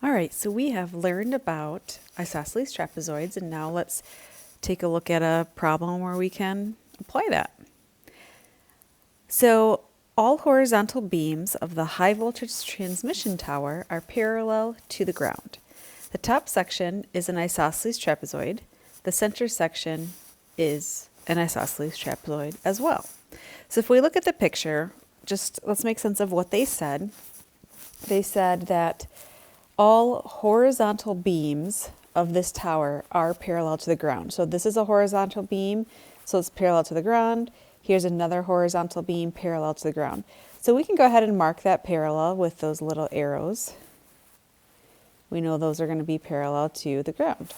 All right, so we have learned about isosceles trapezoids, and now let's take a look at a problem where we can apply that. So all horizontal beams of the high voltage transmission tower are parallel to the ground. The top section is an isosceles trapezoid. The center section is an isosceles trapezoid as well. So if we look at the picture, just let's make sense of what they said. They said that all horizontal beams of this tower are parallel to the ground. So this is a horizontal beam, so it's parallel to the ground. Here's another horizontal beam parallel to the ground. So we can go ahead and mark that parallel with those little arrows. We know those are going to be parallel to the ground.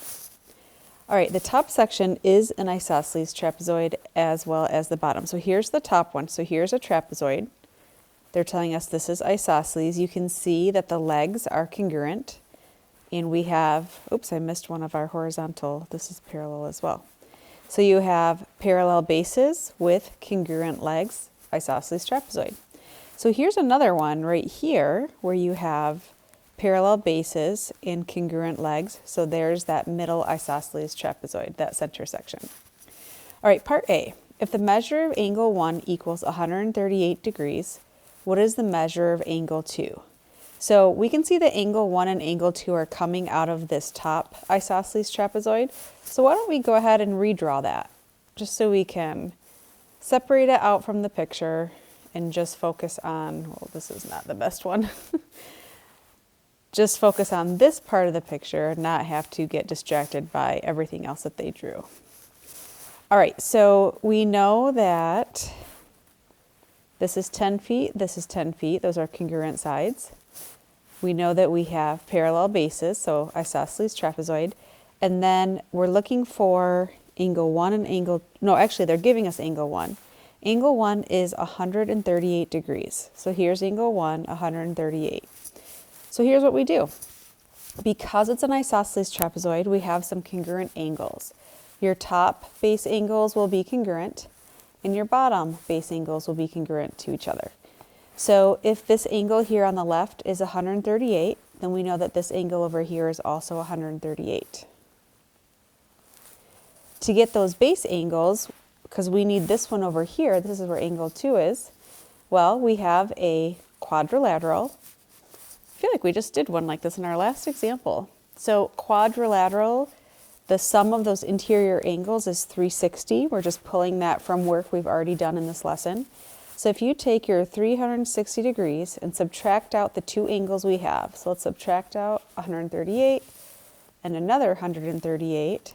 All right, the top section is an isosceles trapezoid as well as the bottom. So here's the top one. So here's a trapezoid. They're telling us this is isosceles. You can see that the legs are congruent. And we have, oops, I missed one of our horizontal. This is parallel as well. So you have parallel bases with congruent legs, isosceles trapezoid. So here's another one right here where you have parallel bases and congruent legs. So there's that middle isosceles trapezoid, that center section. All right, part A. If the measure of angle 1 equals 138 degrees, what is the measure of angle 2? So we can see that angle 1 and angle 2 are coming out of this top isosceles trapezoid. So why don't we go ahead and redraw that, just so we can separate it out from the picture and just focus on, well, this is not the best one. Just focus on this part of the picture and not have to get distracted by everything else that they drew. All right, so we know that this is 10 feet, this is 10 feet. Those are congruent sides. We know that we have parallel bases, so isosceles trapezoid. And then we're looking for angle 1 and angle, no, actually they're giving us angle 1. Angle 1 is 138 degrees. So here's angle 1, 138. So here's what we do. Because it's an isosceles trapezoid, we have some congruent angles. Your top base angles will be congruent, and your bottom base angles will be congruent to each other. So if this angle here on the left is 138, then we know that this angle over here is also 138. To get those base angles, because we need this one over here, this is where angle 2 is, well, we have a quadrilateral. I feel like we just did one like this in our last example. So quadrilateral, the sum of those interior angles is 360. We're just pulling that from work we've already done in this lesson. So if you take your 360 degrees and subtract out the two angles we have, so let's subtract out 138 and another 138,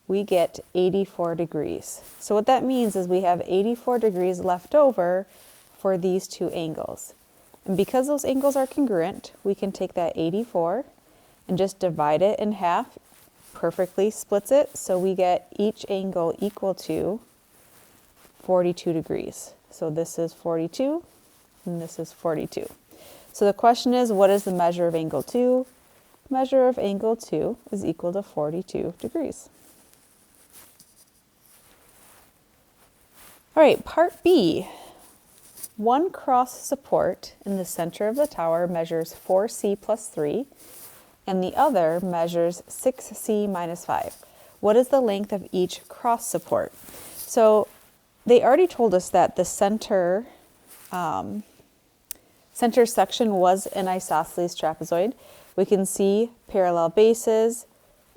we get 84 degrees. So what that means is we have 84 degrees left over for these two angles. And because those angles are congruent, we can take that 84 and just divide it in half, perfectly splits it, so we get each angle equal to 42 degrees. So this is 42, and this is 42. So the question is, what is the measure of angle 2? Measure of angle 2 is equal to 42 degrees. All right, part B. One cross support in the center of the tower measures 4c plus 3, and the other measures 6c minus 5. What is the length of each cross support? So they already told us that the center section was an isosceles trapezoid. We can see parallel bases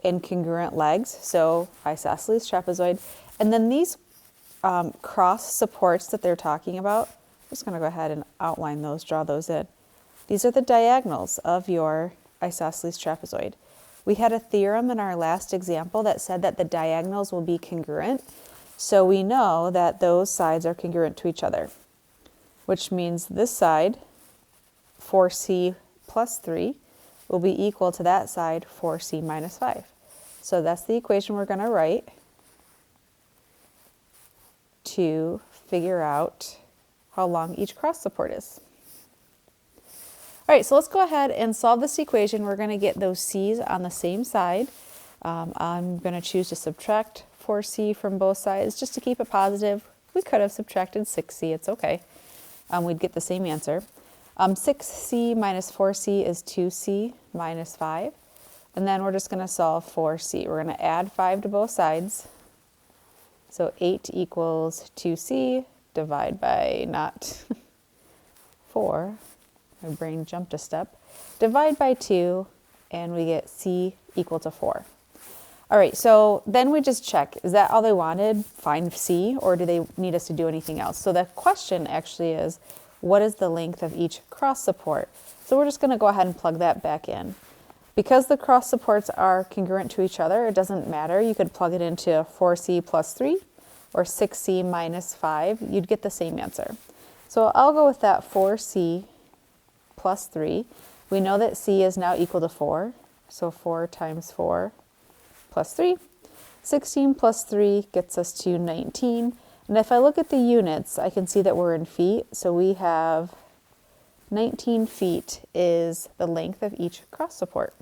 and congruent legs, so isosceles trapezoid. And then these cross supports that they're talking about, I'm just going to go ahead and outline those, draw those in. These are the diagonals of your isosceles trapezoid. We had a theorem in our last example that said that the diagonals will be congruent. So we know that those sides are congruent to each other, which means this side, 4c plus 3, will be equal to that side, 4c minus 5. So that's the equation we're going to write to figure out how long each cross support is. All right, so let's go ahead and solve this equation. We're going to get those c's on the same side. I'm going to choose to subtract 4c from both sides just to keep it positive. We could have subtracted 6c, it's okay. We'd get the same answer. 6c minus 4c is 2c minus 5. And then we're just going to solve for c. We're going to add 5 to both sides. So 8 equals 2c, divide by not 4. My brain jumped a step. Divide by 2, and we get c equal to 4. All right, so then we just check, is that all they wanted? Find c, or do they need us to do anything else? So the question actually is, what is the length of each cross support? So we're just going to go ahead and plug that back in. Because the cross supports are congruent to each other, it doesn't matter. You could plug it into 4c plus 3 or 6c minus 5. You'd get the same answer. So I'll go with that 4c plus 3. We know that c is now equal to 4. So 4 times 4 plus 3. 16 plus 3 gets us to 19. And if I look at the units, I can see that we're in feet. So we have 19 feet is the length of each cross support.